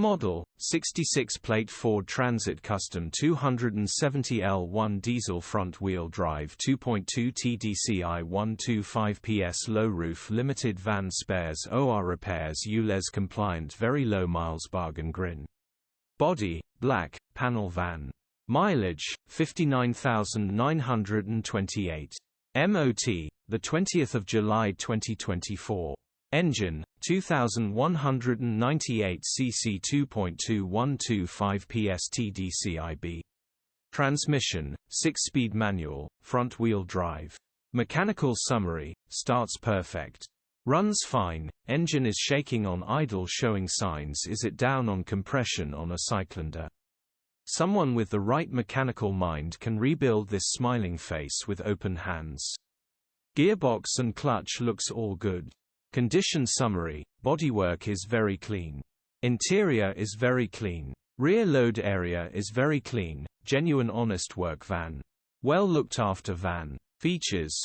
Model, 66-plate Ford Transit Custom 270L1 diesel front-wheel drive 2.2 TDCi 125ps low roof limited van spares OR repairs ULEZ compliant very low miles bargain grin. Body, black, panel van. Mileage, 59,928. MOT, 20 July 2024. Engine, 2198 cc 2.2 125ps TDCI-B. Transmission, 6-speed manual, front-wheel drive. Mechanical summary, starts perfect. Runs fine, engine is shaking on idle showing signs is it down on compression on a cyclinder. Someone with the right mechanical mind can rebuild this smiling face with open hands. Gearbox and clutch looks all good. Condition summary, bodywork is very clean. Interior is very clean. Rear load area is very clean, genuine honest work van. Well looked after van. Features,